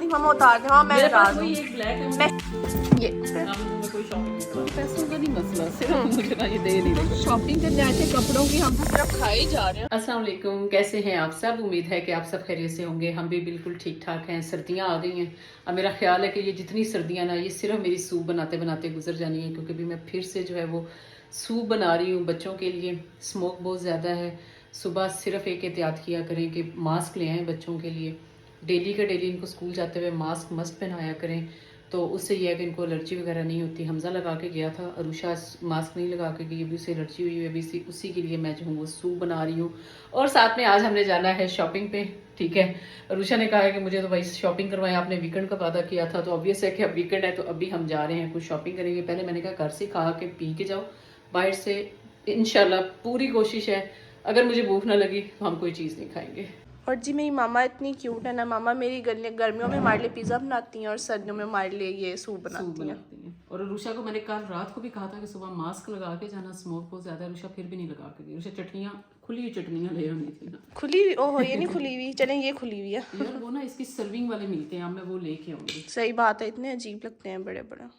बिल्कुल मामा उतार दे। मैं नाराज हूँ। एक ब्लैक है, मैं ये कोई शॉपिंग नहीं करवानी। पैसों का नहीं मसला, सिर्फ मुझे ना ये दे नहीं रही। शॉपिंग करने आए थे कपड़ों की, हम तो सिर्फ खाए ही जा रहे हैं। अस्सलाम वालेकुम, कैसे हैं आप सब? उम्मीद है कि आप सब खैरियत से होंगे। हम भी बिल्कुल ठीक ठाक हैं। सर्दियाँ आ गई हैं। अब मेरा ख्याल है कि ये जितनी सर्दियाँ ना, ये सिर्फ मेरी सूप बनाते बनाते गुजर जानी है, क्योंकि अभी मैं फिर से जो है वो सूप बना रही हूँ बच्चों के लिए। स्मोक बहुत ज़्यादा है। सुबह सिर्फ एक एहतियात किया करें कि मास्क ले आएँ बच्चों के लिए। डेली का डेली इनको स्कूल जाते हुए मास्क मस्त पहनाया करें, तो उससे यह है कि इनको एलर्जी वगैरह नहीं होती। हमज़ा लगा के गया था, अरुषा मास्क नहीं लगा के गई, अभी उसे एलर्जी हुई है। अभी उसी के लिए मैं जो हूँ वो सूप बना रही हूँ। और साथ में आज हमने जाना है शॉपिंग पे, ठीक है। अरुषा ने कहा है कि मुझे तो भाई शॉपिंग करवाएं, आपने वीकेंड का वादा किया था, तो ऑब्वियस है कि अब वीकेंड है तो अभी हम जा रहे हैं, कुछ शॉपिंग करेंगे। पहले मैंने कहा घर से खा के पी के जाओ, बाहर से इंशाल्लाह पूरी कोशिश है अगर मुझे भूख ना लगी तो हम कोई चीज़ नहीं खाएंगे। और जी मेरी मामा इतनी क्यूट है ना। मामा मेरी गर्मियों में हमारे लिए पिज़्ज़ा बनाती हैं और सर्दियों में हमारे लिए ये सूप बनाती हैं। और रुषा को मैंने कल रात को भी कहा था कि सुबह मास्क लगा के जाना, स्मोक बहुत ज्यादा है। रुषा फिर भी नहीं लगा के गई। रुषा चटनियाँ, खुली हुई चटनियाँ ले आनी थी ना। खुली हुई? ओहो, ये नहीं खुली हुई। चलें, ये खुली हुई है यार वो ना इसकी सर्विंग वाले मिलते हैं, अब मैं वो लेके आऊंगी। सही बात है, इतने अजीब लगते हैं बड़े बड़े।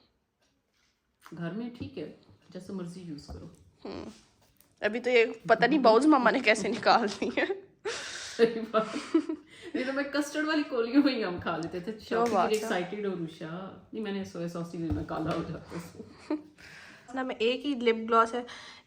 घर में ठीक है, जैसे मर्जी यूज करो। अभी तो ये पता नहीं बाउज मामा ने कैसे निकाल दी है। सही बात। नहीं तो मैं कस्टर्ड वाली कोलियों में ही हम खा लेते थे। एक्साइटेड हो रुषा। नहीं, मैंने सोया सॉस में काला हो जाता है ना। मैं एक ही लिप ग्लॉस है,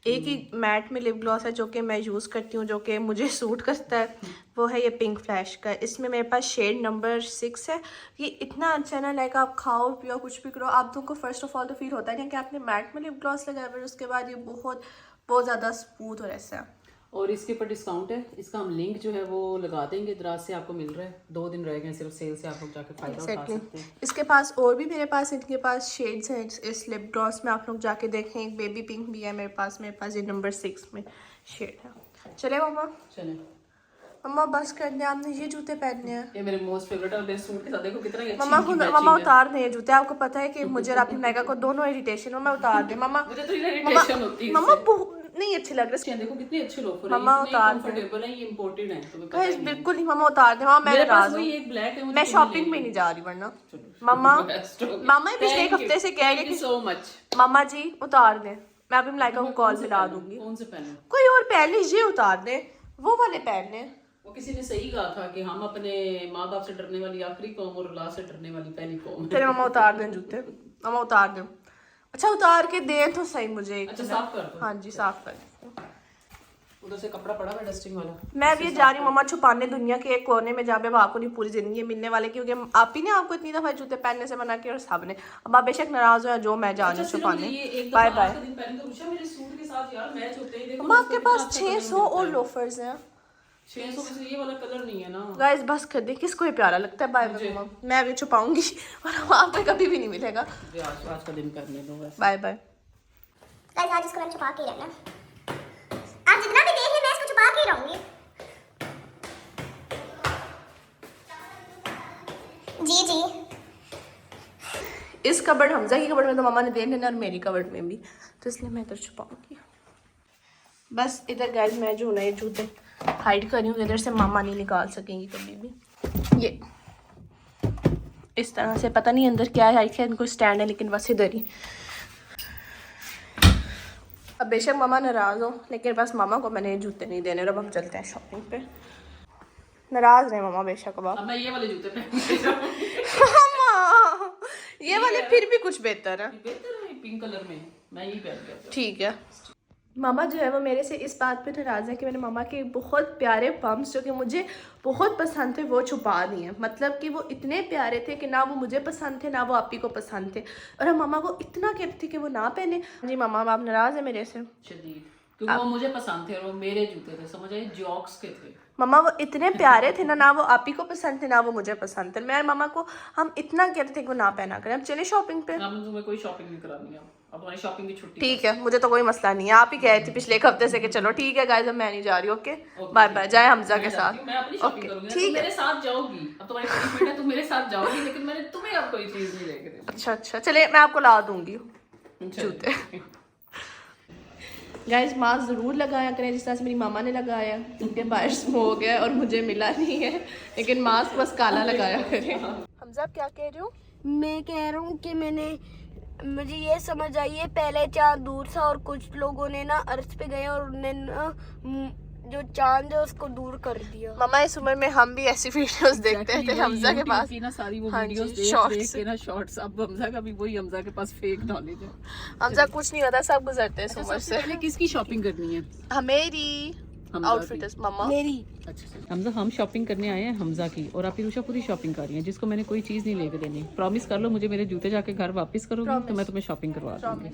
एक ही मैट में लिप ग्लॉस है जो कि मैं यूज़ करती हूँ, जो कि मुझे सूट करता है। वो है ये पिंक फ्लैश का। इसमें मेरे पास शेड नंबर 6 है। ये इतना अच्छा है ना, लाइक आप खाओ पियो कुछ भी करो, आप तुमको फर्स्ट ऑफ ऑल तो फील होता है कि आपने मैट में लिप ग्लॉस लगाया, फिर उसके बाद ये बहुत बहुत ज़्यादा स्मूथ और ऐसा है। और इसके ऊपर डिस्काउंट है, इसका हम लिंक जो है वो लगा देंगे। दराज से आपको मिल रहा है, 2 दिन रह गए सिर्फ सेल से, आप लोग जाके फायदा उठा सकते हैं। इसके पास और भी मेरे पास इनके पास शेड्स हैं इस लिप ग्लॉस में, आप लोग जाके देखें। एक बेबी पिंक भी है मेरे पास ये नंबर 6 में शेड है। चले मामा, चले मम्मा बस कर दे, आपने ये जूते पहनने हैं। ये मेरे मोस्ट फेवरेट है। मेरे सूट के साथ देखो कितना ही मम्मा उतार दें ये जूते। आपको पता है कि मुझे और अपनी मेगा को दोनों इरिटेशन। मम्मा उतार दे मम्मा। मुझे तो इरिटेशन होती है। मम्मा नहीं अच्छे लग रहे। देखो कितने अच्छे लोग हैं, मम्मा उतार दे। कंफर्टेबल है, ये इंपोर्टेड है, तुम्हें पता है। बिल्कुल ही मम्मा उतार दे। मम्मा मैं नाराज हूं, एक ब्लैक है, मैं शॉपिंग में नहीं जा रही वरना। मम्मा पिछले एक हफ्ते से कह रही कि सो मच मम्मा जी उतार दे। मैं अभी मलाइका को कॉल मिला दूंगी। कौन से पहने? कोई और पहन लीजिए, उतार दे वो वाले पहनने। वो किसी ने सही कहा था कि हम अपने माँ बाप से डरने वाली आखिरी कौम और अल्लाह से डरने वाली पहली कौम। चले मम्मा उतार दें जूते, मम्मा उतार दे। अच्छा उतार के दे तो सही मुझे। अच्छा साफ कर दो। हाँ जी साफ कर। उधर से कपड़ा पड़ा है डस्टिंग वाला। मैं भी जा रही हूँ मम्मा छुपाने दुनिया के एक कोने में, जहाँ पे आपको नहीं पूरी जिंदगी मिलने वाले, क्योंकि आप ही ने आपको इतनी दफा जूते पहनने से मना किया और सब ने। अब आप बेशक नाराज हो जो मैं जा रही हूँ छुपाने। Bye bye. मम्मा आपके पास 600 और लोफर्स हैं। 600 में से ये वाला कलर नहीं है ना। गाइस बस कर दे, किसको ये प्यारा लगता है। बाय बाय मम्मा, मैं अभी छुपाऊंगी और आपको कभी भी नहीं मिलेगा। आज का दिन करने दो बस। Bye bye. गाइस आज इसको मैं छुपा के रहना, आप जितना भी देख ले मैं इसको छुपा के ही रहूंगी। जी जी इस कबर्ड हमजा की कबर्ड में तो मम्मा ने दे लेना और मेरी कबर्ड में भी, तो इसलिए मैं इधर छुपाऊंगी। बस इधर गाइस मैं जो नए जूते हाइड कर रही हूँ, इधर से मामा नहीं निकाल सकेंगी कभी भी। ये इस तरह से, पता नहीं अंदर क्या है, इनको स्टैंड है लेकिन बस इधर ही। अब बेशक मामा नाराज हो, लेकिन बस मामा को मैंने जूते नहीं देने। अब हम चलते हैं शॉपिंग पे। नाराज नहीं मामा बेशक। अब मैं ये वाले जूते पहन ये वाले फिर भी कुछ बेहतर है। बेहतर है पिंक कलर में, मैं यही पहन के। ठीक है। मामा जो है वो मेरे से इस बात पे नाराज़ है कि मैंने मामा के बहुत प्यारे पम्प्स जो कि मुझे बहुत पसंद थे वो छुपा दिए। मतलब कि वो इतने प्यारे थे कि ना वो मुझे पसंद थे ना वो आप ही को पसंद थे, और हम मामा को इतना कहते थे कि वो ना पहने। जी मामा आप नाराज़ है मेरे से? क्योंकि वो मुझे पसंद थे और वो मेरे जूते थे, समझ आए, जॉक्स के थे। मामा वो इतने प्यारे थे ना वो आप ही को पसंद थे ना वो मुझे पसंद थे। मैं मामा को हम इतना कहते थे कि वो ना पहना करें। अब चले शॉपिंग पे। तुम्हें कोई शॉपिंग नहीं करानी है, अब तुम्हारी शॉपिंग की छुट्टी। ठीक है, मुझे तो कोई मसला नहीं है। आप ही कहे थे पिछले एक हफ्ते से कि चलो ठीक है गाइस अब मैं नहीं जा रही। Okay bye bye. जाए हमजा के साथ। मैं अपनी शॉपिंग करूंगी, ठीक है मेरे साथ जाओगी। अब तुम्हारी ट्रीटमेंट है, तुम मेरे साथ जाओगी, लेकिन मैंने तुम्हें अब कोई चीज नहीं लेके दी। अच्छा चले मैं आपको ला दूंगी जूते। गाइस मास्क ज़रूर लगाया करें जिस तरह से मेरी मामा ने लगाया, क्योंकि बाहर स्मोक है और मुझे मिला नहीं है, लेकिन मास्क बस काला लगाया करें। हम हमजा क्या कह रहे हो? मैं कह रहा हूँ कि मुझे ये समझ आई है, पहले चांद दूर था और कुछ लोगों ने ना अर्थ पे गए और उन्होंने ना जो चांद है उसको दूर कर दिया। मामा इस उम्र में हम भी ऐसी वीडियोस देखते थे हमजा के पास। की ना सारी वो हाँ वीडियोस जी, देख shorts। देख के ना शॉर्ट्स। अब हमजा का भी वही, हमजा के पास फेक नॉलेज है। हमजा कुछ नहीं होता, सब गुजरते हैं इस अच्छा, उम्र सबसे से। पहले किसकी शॉपिंग करनी है? हमेरी हमजा आउटफिट की। मम्मा। मेरी अच्छा, हमजा हम शॉपिंग करने आए हैं हमजा की, और आप इरुशा पूरी शॉपिंग कर रही हैं जिसको मैंने कोई चीज़ नहीं लेके देनी। प्रॉमिस कर लो मुझे मेरे जूते जाके घर वापस करोगी तो मैं तुम्हें शॉपिंग करवा दूंगी।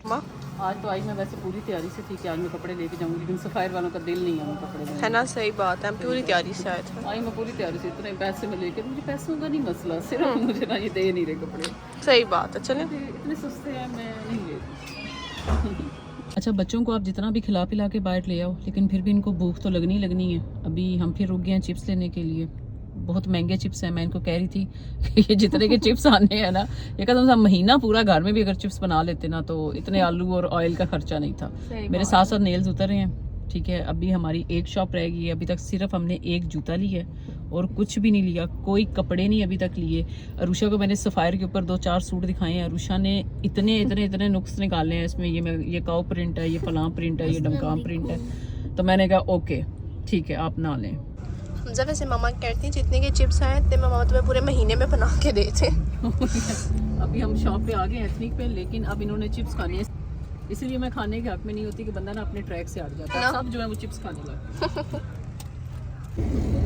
मामा आज तो आई मैं वैसे पूरी तैयारी से थी कि आज मैं कपड़े लेके जाऊंगी, लेकिन सफायर वालों का दिल नहीं है वो कपड़े लेने। है ना, सही बात है, हम पूरी तैयारी से आए थे। आई मैं पूरी तैयारी से, इतने पैसे में लेके, मुझे पैसों का नहीं मसला, सिर्फ मुझे ना ये दे नहीं रहे कपड़े। सही बात है, चलें। इतने सस्ते हैं, मैं नहीं लेती। अच्छा, बच्चों को आप जितना भी खिला पिला के बाहर ले आओ, लेकिन फिर भी इनको भूख तो लगनी है। अभी हम फिर रुक गए हैं चिप्स लेने के लिए। बहुत महंगे चिप्स हैं। मैं इनको कह रही थी कि ये जितने के चिप्स आने हैं ना, ये कदम सा महीना पूरा घर में भी अगर चिप्स बना लेते ना तो इतने आलू और ऑयल का खर्चा नहीं था। मेरे साथ साथ नेल्स उतर रहे हैं, ठीक है। अभी हमारी एक शॉप रह गई है, अभी तक सिर्फ हमने एक जूता लिया है और कुछ भी नहीं लिया, कोई कपड़े नहीं अभी तक लिए। अरुषा को मैंने सफ़ायर के ऊपर 2-4 सूट दिखाए हैं, अरुषा ने इतने नुक्स निकाले हैं इसमें। ये काउ प्रिंट है, ये फलां प्रिंट है, ये डमकाम प्रिंट है। तो मैंने कहा ओके ठीक है आप ना लें। हमजा वैसे मामा कहती हैं जितने के चिप्स हैं इतने मामा तुम्हें पूरे महीने में बना के देते। अभी हम शॉप पे आ गए एथनिक पे, लेकिन अब इन्होंने चिप्स खाने हैं, इसलिए मैं खाने के हक में नहीं होती कि बंदा ना अपने ट्रैक से हट जाता है। सब जो है वो चिप्स खाने लगे।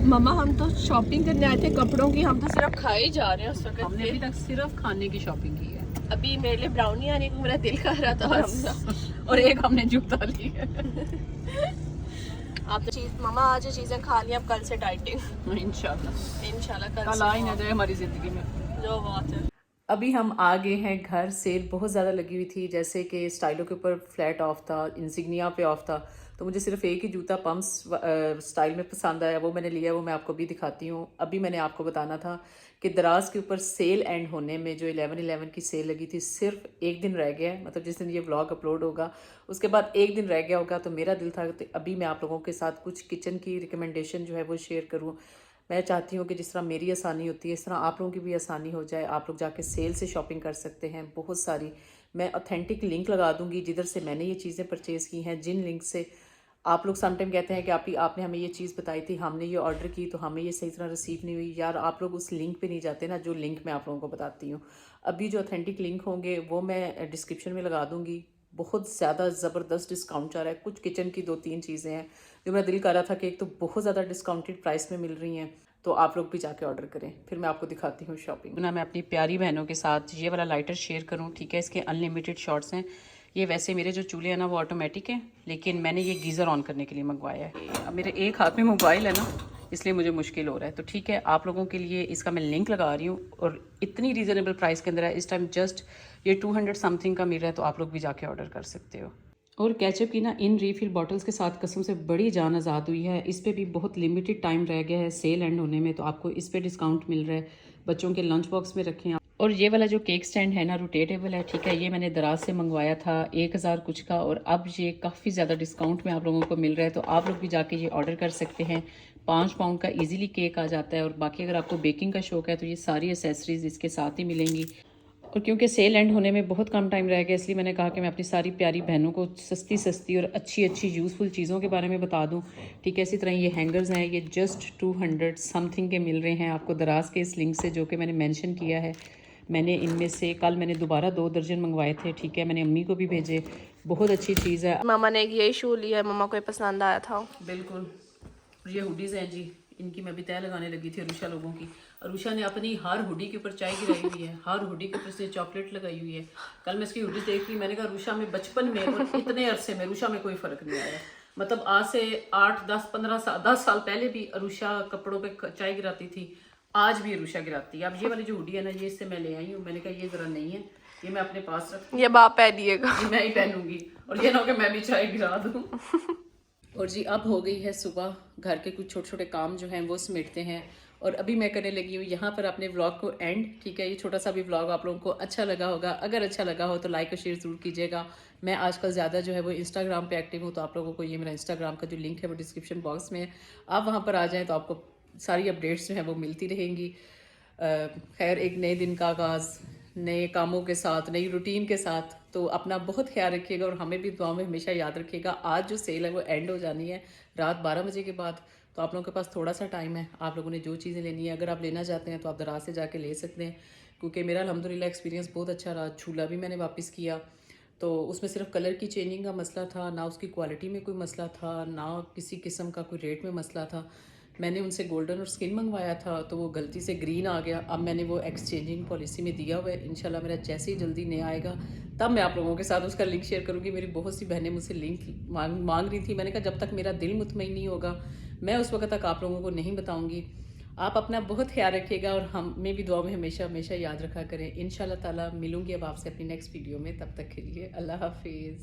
मामा हम तो शॉपिंग करने आए थे कपड़ों की, हम तो सिर्फ खाए ही जा रहे हैं उस वक्त। हमने अभी तक सिर्फ खाने की शॉपिंग की है। अभी मेरे लिए ब्राउनी आने को मेरा दिल कर रहा था और एक हमने जूता ली है। आप तो चीज मामा आज ये चीजें खा ली, अब कल से डाइटिंग इंशाल्लाह कल कल आ ही ना जाए हमारी जिंदगी में। जो बात है। अभी हम आ गए हैं घर। सेल बहुत ज़्यादा लगी हुई थी, जैसे कि स्टाइलों के ऊपर फ्लैट ऑफ था, इंसिग्निया पे ऑफ था, तो मुझे सिर्फ एक ही जूता पम्प्स स्टाइल में पसंद आया, वो मैंने लिया, वो मैं आपको भी दिखाती हूँ। अभी मैंने आपको बताना था कि दराज के ऊपर सेल एंड होने में जो 11/11 की सेल लगी थी, सिर्फ एक दिन रह गया है, मतलब जिस दिन ये व्लॉग अपलोड होगा उसके बाद एक दिन रह गया होगा। तो मेरा दिल था कि अभी मैं आप लोगों के साथ कुछ किचन की रिकमेंडेशन जो है वो शेयर करूँ। मैं चाहती हूँ कि जिस तरह मेरी आसानी होती है इस तरह आप लोगों की भी आसानी हो जाए। आप लोग जाके सेल से शॉपिंग कर सकते हैं बहुत सारी। मैं ऑथेंटिक लिंक लगा दूँगी जिधर से मैंने ये चीज़ें परचेज़ की हैं, जिन लिंक से आप लोग समटाइम कहते हैं कि आपने हमें ये चीज़ बताई थी, हमने ये ऑर्डर की तो हमें ये सही तरह रिसीव नहीं हुई। यार आप लोग उस लिंक पे नहीं जाते ना जो लिंक मैं आप लोगों को बताती हूँ। अभी जो ऑथेंटिक लिंक होंगे वो मैं डिस्क्रिप्शन में लगा दूँगी। बहुत ज़्यादा ज़बरदस्त डिस्काउंट जा रहा है। कुछ किचन की 2-3 चीज़ें हैं जो मेरा दिल कर रहा था कि एक तो बहुत ज़्यादा डिस्काउंटेड प्राइस में मिल रही हैं, तो आप लोग भी जाके ऑर्डर करें। फिर मैं आपको दिखाती हूँ शॉपिंग ना। मैं अपनी प्यारी बहनों के साथ ये वाला लाइटर शेयर करूँ, ठीक है। इसके अनलिमिटेड शॉट्स हैं। ये वैसे मेरे जो चूल्हे हैं ना वो ऑटोमेटिक हैं, लेकिन मैंने ये गीज़र ऑन करने के लिए मंगवाया है। अब मेरे एक हाथ में मोबाइल है ना, इसलिए मुझे मुश्किल हो रहा है। तो ठीक है, आप लोगों के लिए इसका मैं लिंक लगा रही हूँ और इतनी रीज़नेबल प्राइस के अंदर है। इस टाइम जस्ट ये 200 समथिंग का मिल रहा है, तो आप लोग भी जाके ऑर्डर कर सकते हो। और केचप की ना इन रीफिल बॉटल्स के साथ कसम से बड़ी जान आज़ाद हुई है। इस पे भी बहुत लिमिटेड टाइम रह गया है सेल एंड होने में, तो आपको इस पे डिस्काउंट मिल रहा है। बच्चों के लंच बॉक्स में रखें आप। और ये वाला जो केक स्टैंड है ना रोटेटेबल है, ठीक है। ये मैंने दराज से मंगवाया था 1000 कुछ का, और अब ये काफ़ी ज़्यादा डिस्काउंट में आप लोगों को मिल रहा है, तो आप लोग भी जाके ये ऑर्डर कर सकते हैं। 5 पाउंड का इजीली केक आ जाता है। और बाकी अगर आपको बेकिंग का शौक है तो ये सारी एसेसरीज इसके साथ ही मिलेंगी। और क्योंकि सेल एंड होने में बहुत कम टाइम रह गया, इसलिए मैंने कहा कि मैं अपनी सारी प्यारी बहनों को सस्ती और अच्छी यूज़फुल चीज़ों के बारे में बता दूं, ठीक है। इसी तरह ये हैंगर्स हैं, ये जस्ट 200 समथिंग के मिल रहे हैं आपको दराज के इस लिंक से जो कि मैंने मेंशन किया है। मैंने इनमें से कल मैंने दोबारा 2 दर्जन मंगवाए थे, ठीक है। मैंने अम्मी को भी भेजे, बहुत अच्छी चीज़ है। मामा ने एक यही शू लिया है, मामा को ये पसंद आया था। बिल्कुल। ये हुडीज़ हैं जी, इनकी मैं भी तय लगाने लगी थी अरुषा लोगों की। अरुषा ने अपनी हर हुडी के ऊपर चाय गिराई हुई है, हर हुडी के ऊपर से चॉकलेट लगाई हुई है। कल मैं इसकी हुडी देख ली, मैंने कहा अरुषा में बचपन में और इतने अरसे में अरुषा में कोई फ़र्क नहीं आया। मतलब आज से 8, 10, 15 साल 10 साल पहले भी अरुषा कपड़ों पे चाय गिराती थी, आज भी अरुषा गिराती है। अब ये वाली जो हुडी है ना, ये इससे मैं ले आई हूँ। मैंने कहा ये ज़रा नहीं है, ये मैं अपने पास रख, ये बाप पहनिएगा, मैं ही पहनूंगी, और ये ना हो कि मैं भी चाय गिरा दूँ। और जी अब हो गई है सुबह, घर के कुछ छोटे छोटे काम जो हैं वो समेटते हैं, और अभी मैं करने लगी हूँ यहाँ पर अपने व्लॉग को एंड, ठीक है। ये छोटा सा भी व्लॉग आप लोगों को अच्छा लगा होगा, अगर अच्छा लगा हो तो लाइक और शेयर ज़रूर कीजिएगा। मैं आजकल ज़्यादा जो है वो इंस्टाग्राम पे एक्टिव हूँ, तो आप लोगों को ये मेरा इंस्टाग्राम का जो लिंक है वो डिस्क्रिप्शन बॉक्स में है, आप वहाँ पर आ जाएँ तो आपको सारी अपडेट्स जो है वो मिलती रहेंगी। खैर एक नए दिन का आगाज़ नए कामों के साथ, नई रूटीन के साथ, तो अपना बहुत ख्याल रखिएगा और हमें भी दुआ में हमेशा याद रखिएगा। आज जो सेल है वो एंड हो जानी है रात 12 बजे के बाद, तो आप लोगों के पास थोड़ा सा टाइम है। आप लोगों ने जो चीज़ें लेनी है, अगर आप लेना चाहते हैं तो आप दराज से जाके ले सकते हैं, क्योंकि मेरा अल्हम्दुलिल्लाह एक्सपीरियंस बहुत अच्छा रहा। झूला भी मैंने वापस किया, तो उसमें सिर्फ कलर की चेंजिंग का मसला था, ना उसकी क्वालिटी में कोई मसला था, ना किसी किस्म का कोई रेट में मसला था। मैंने उनसे गोल्डन और स्किन मंगवाया था, तो वो गलती से ग्रीन आ गया। अब मैंने वो एक्सचेंजिंग पॉलिसी में दिया हुआ है। इंशाल्लाह मेरा जैसे ही जल्दी नया आएगा तब मैं आप लोगों के साथ उसका लिंक शेयर करूँगी। मेरी बहुत सी बहनें मुझसे लिंक मांग रही थी। मैंने कहा जब तक मेरा दिल मुतमईन नहीं होगा मैं उस वक्त तक आप लोगों को नहीं बताऊँगी। आप अपना बहुत ख्याल रखिएगा और हमें भी दुआ में हमेशा हमेशा याद रखा करें। इंशाल्लाह ताला मिलूँगी अब आपसे अपनी नेक्स्ट वीडियो में। तब तक के लिए अल्लाह हाफिज़।